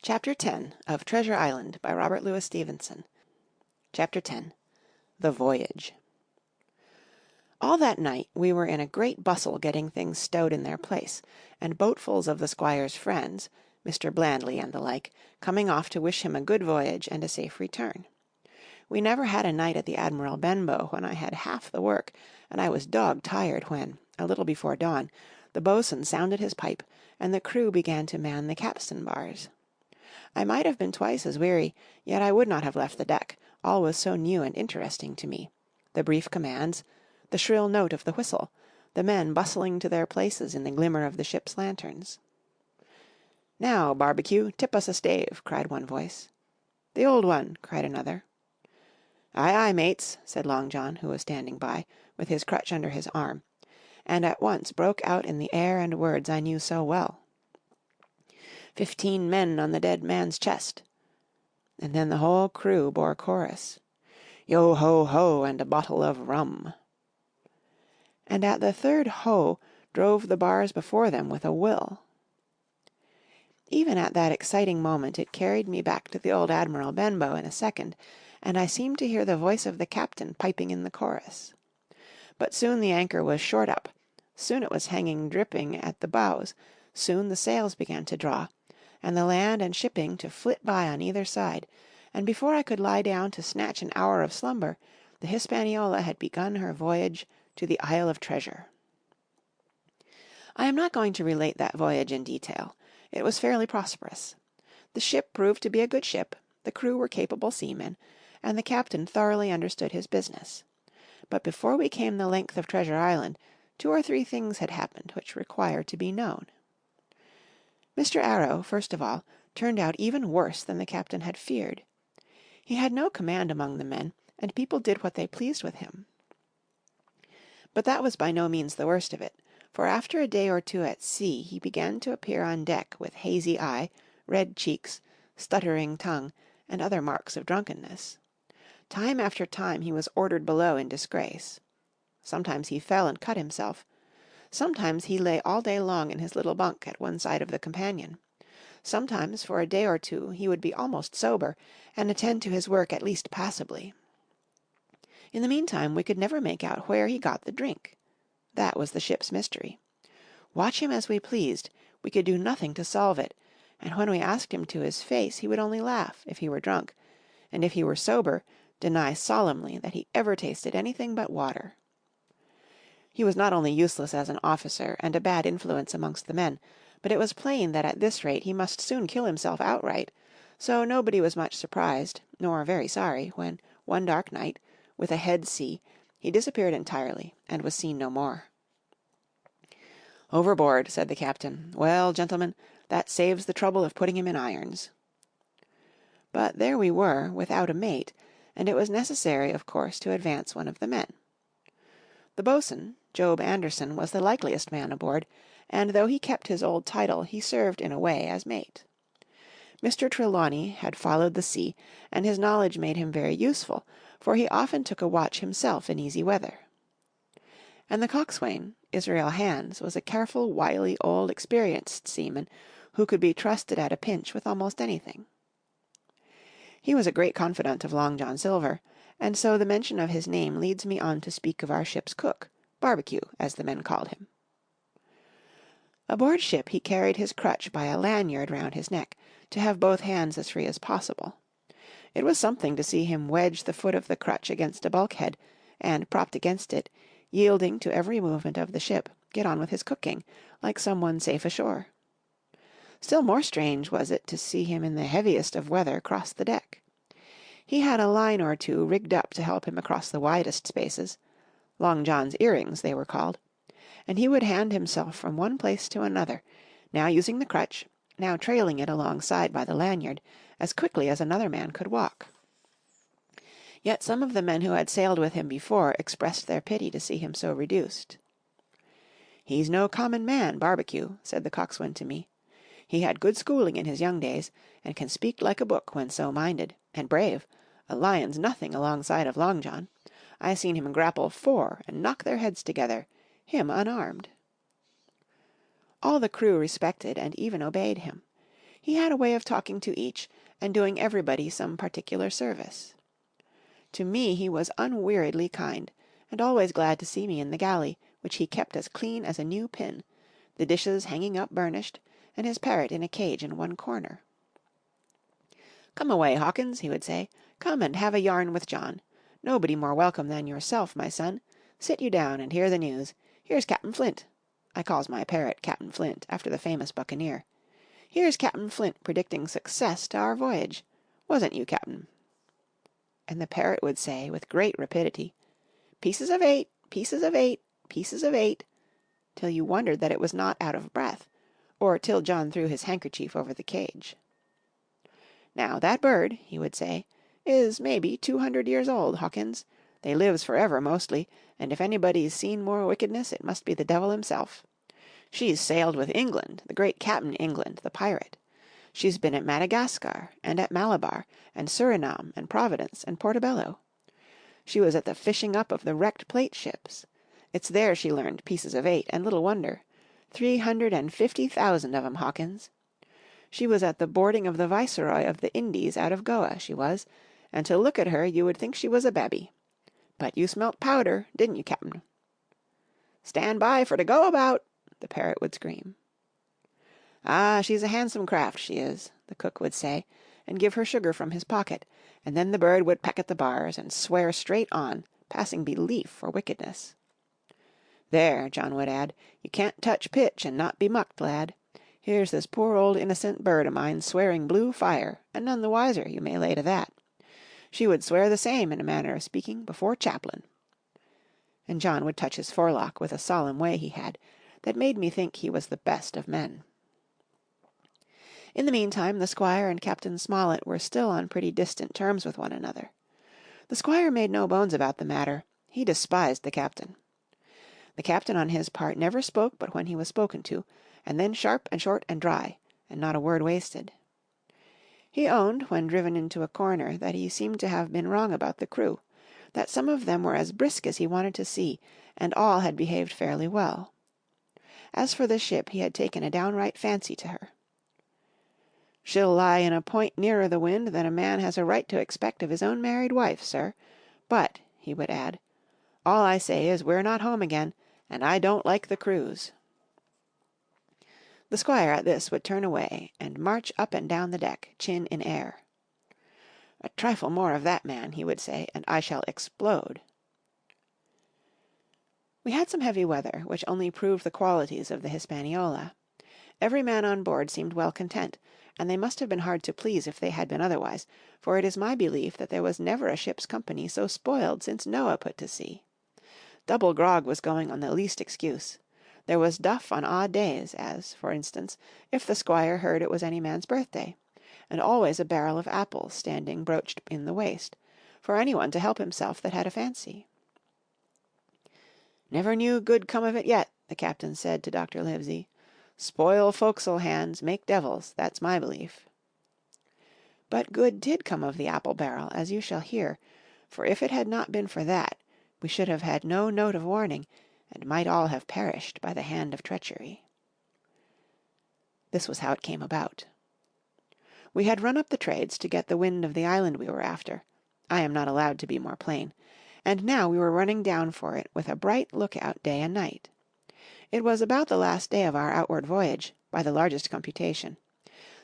Chapter 10 of Treasure Island by Robert Louis Stevenson. Chapter 10 The Voyage. All that night we were in a great bustle getting things stowed in their place, and boatfuls of the squire's friends, Mr. Blandly and the like, coming off to wish him a good voyage and a safe return. We never had a night at the Admiral Benbow when I had half the work, and I was dog-tired when, a little before dawn, the boatswain sounded his pipe, and the crew began to man the capstan bars. I might have been twice as weary, yet I would not have left the deck, all was so new and interesting to me. The brief commands, the shrill note of the whistle, the men bustling to their places in the glimmer of the ship's lanterns. "Now, Barbecue, tip us a stave," cried one voice. "The old one," cried another. "Aye, aye, mates," said Long John, who was standing by, with his crutch under his arm, and at once broke out in the air and words I knew so well. 15 men on the dead man's chest. And then the whole crew bore chorus. Yo ho ho, and a bottle of rum. And at the third ho drove the bars before them with a will. Even at that exciting moment it carried me back to the old Admiral Benbow in a second, and I seemed to hear the voice of the captain piping in the chorus. But soon the anchor was short up, soon it was hanging dripping at the bows, soon the sails began to draw, and the land and shipping to flit by on either side, and before I could lie down to snatch an hour of slumber, the Hispaniola had begun her voyage to the Isle of Treasure. I am not going to relate that voyage in detail. It was fairly prosperous. The ship proved to be a good ship, the crew were capable seamen, and the captain thoroughly understood his business. But before we came the length of Treasure Island, 2 or 3 things had happened which require to be known. Mr. Arrow, first of all, turned out even worse than the captain had feared. He had no command among the men, and people did what they pleased with him. But that was by no means the worst of it, for after a day or 2 at sea he began to appear on deck with hazy eye, red cheeks, stuttering tongue, and other marks of drunkenness. Time after time he was ordered below in disgrace. Sometimes he fell and cut himself. Sometimes he lay all day long in his little bunk at one side of the companion. Sometimes for a day or 2 he would be almost sober, and attend to his work at least passably. In the meantime we could never make out where he got the drink. That was the ship's mystery. Watch him as we pleased, we could do nothing to solve it, and when we asked him to his face he would only laugh, if he were drunk, and if he were sober, deny solemnly that he ever tasted anything but water. He was not only useless as an officer and a bad influence amongst the men, but it was plain that at this rate he must soon kill himself outright, so nobody was much surprised, nor very sorry, when, one dark night, with a head sea, he disappeared entirely, and was seen no more. "Overboard," said the captain. "Well, gentlemen, that saves the trouble of putting him in irons." But there we were, without a mate, and it was necessary, of course, to advance one of the men. The boatswain, Job Anderson, was the likeliest man aboard, and though he kept his old title he served in a way as mate. Mr. Trelawney had followed the sea, and his knowledge made him very useful, for he often took a watch himself in easy weather. And the coxswain, Israel Hands, was a careful, wily, old, experienced seaman, who could be trusted at a pinch with almost anything. He was a great confidant of Long John Silver, and so the mention of his name leads me on to speak of our ship's cook, Barbecue, as the men called him. Aboard ship he carried his crutch by a lanyard round his neck, to have both hands as free as possible. It was something to see him wedge the foot of the crutch against a bulkhead, and, propped against it, yielding to every movement of the ship, get on with his cooking, like some one safe ashore. Still more strange was it to see him in the heaviest of weather cross the deck. He had a line or 2 rigged up to help him across the widest spaces, Long John's earrings they were called, and he would hand himself from one place to another, now using the crutch, now trailing it alongside by the lanyard, as quickly as another man could walk. Yet some of the men who had sailed with him before expressed their pity to see him so reduced. "He's no common man, Barbecue," said the coxswain to me. "He had good schooling in his young days, and can speak like a book when so minded, and brave, a lion's nothing alongside of Long John. I seen him grapple 4 and knock their heads together, him unarmed." All the crew respected and even obeyed him. he had a way of talking to each and doing everybody some particular service. To me he was unweariedly kind, and always glad to see me in the galley, which he kept as clean as a new pin, the dishes hanging up burnished, and his parrot in a cage in one corner. "Come away, Hawkins," he would say. "Come and have a yarn with John. Nobody more welcome than yourself, my son. Sit you down and hear the news. Here's Cap'n Flint." I calls my parrot Cap'n Flint, after the famous buccaneer. "Here's Cap'n Flint predicting success to our voyage. Wasn't you, Cap'n?" And the parrot would say, with great rapidity, "Pieces of 8, pieces of 8, pieces of 8," till you wondered that it was not out of breath, or till John threw his handkerchief over the cage. "Now that bird," he would say, "is maybe 200 years old, Hawkins. They lives forever mostly, and if anybody's seen more wickedness it must be the devil himself. She's sailed with England, the great Cap'n England, the pirate. She's been at Madagascar, and at Malabar, and Surinam, and Providence, and Portobello. She was at the fishing up of the wrecked plate ships. It's there she learned pieces of 8, and little wonder. 350,000 of 'em, Hawkins. She was at the boarding of the Viceroy of the Indies out of Goa, she was, and to look at her you would think she was a babby. But you smelt powder, didn't you, Cap'n?" "Stand by for to go about," the parrot would scream. "Ah, she's a handsome craft, she is," the cook would say, and give her sugar from his pocket, and then the bird would peck at the bars, and swear straight on, passing belief for wickedness. "There," John would add, "you can't touch pitch and not be mucked, lad. Here's this poor old innocent bird o' mine swearing blue fire, and none the wiser, you may lay to that. She would swear the same, in a manner of speaking, before Chaplain." And John would touch his forelock with a solemn way he had, that made me think he was the best of men. In the meantime the Squire and Captain Smollett were still on pretty distant terms with one another. The Squire made no bones about the matter. He despised the Captain. The Captain on his part never spoke but when he was spoken to, and then sharp and short and dry, and not a word wasted. He owned, when driven into a corner, that he seemed to have been wrong about the crew, that some of them were as brisk as he wanted to see, and all had behaved fairly well. As for the ship, he had taken a downright fancy to her. "She'll lie in a point nearer the wind than a man has a right to expect of his own married wife, sir. But," he would add, "all I say is we're not home again, and I don't like the cruise." The Squire at this would turn away and march up and down the deck, chin in air. "A trifle more of that man," he would say, "and I shall explode." We had some heavy weather, which only proved the qualities of the Hispaniola. Every man on board seemed well content, and they must have been hard to please if they had been otherwise, for it is my belief that there was never a ship's company so spoiled since Noah put to sea. Double grog was going on the least excuse. There was duff on odd days, as, for instance, if the Squire heard it was any man's birthday, and always a barrel of apples standing broached in the waist, for any one to help himself that had a fancy. "Never knew good come of it yet," the captain said to Dr. Livesey. "Spoil fo'c'sle hands make devils, that's my belief." But good did come of the apple barrel, as you shall hear, for if it had not been for that, we should have had no note of warning, and might all have perished by the hand of treachery. This was how it came about. We had run up the trades to get the wind of the island we were after. I am not allowed to be more plain. And now we were running down for it with a bright lookout day and night. It was about the last day of our outward voyage, by the largest computation.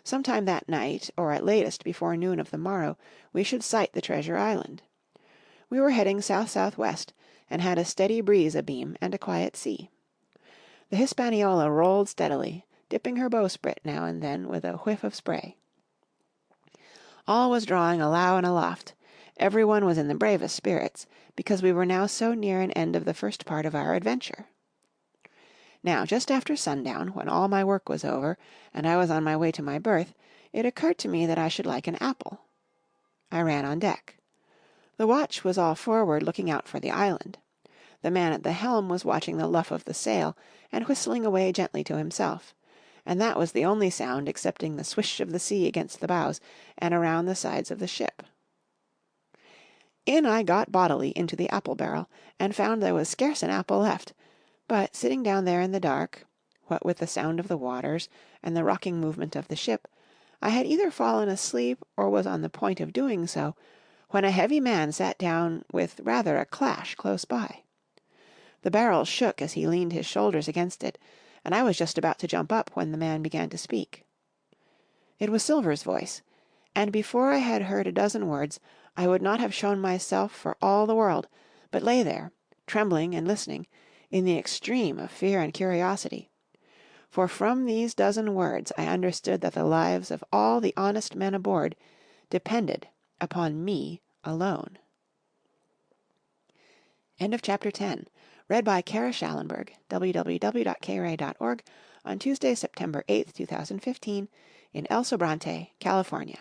Sometime that night, or at latest before noon of the morrow, we should sight the treasure island. We were heading south-southwest, and had a steady breeze abeam and a quiet sea. The Hispaniola rolled steadily, dipping her bowsprit now and then with a whiff of spray. All was drawing alow and aloft. Every one was in the bravest spirits, because we were now so near an end of the first part of our adventure. Now, just after sundown, when all my work was over, and I was on my way to my berth, it occurred to me that I should like an apple. I ran on deck. The watch was all forward looking out for the island. The man at the helm was watching the luff of the sail, and whistling away gently to himself, and that was the only sound excepting the swish of the sea against the bows and around the sides of the ship. In I got bodily into the apple barrel, and found there was scarce an apple left, but sitting down there in the dark, what with the sound of the waters and the rocking movement of the ship, I had either fallen asleep or was on the point of doing so, when a heavy man sat down with rather a clash close by. The barrel shook as he leaned his shoulders against it, and I was just about to jump up when the man began to speak. It was Silver's voice, and before I had heard a dozen words I would not have shown myself for all the world, but lay there, trembling and listening, in the extreme of fear and curiosity. For from these dozen words I understood that the lives of all the honest men aboard depended upon me alone. End of chapter 10. Read by Kara Schallenberg, www.kray.org, on Tuesday, September 8th, 2015, in El Sobrante, California.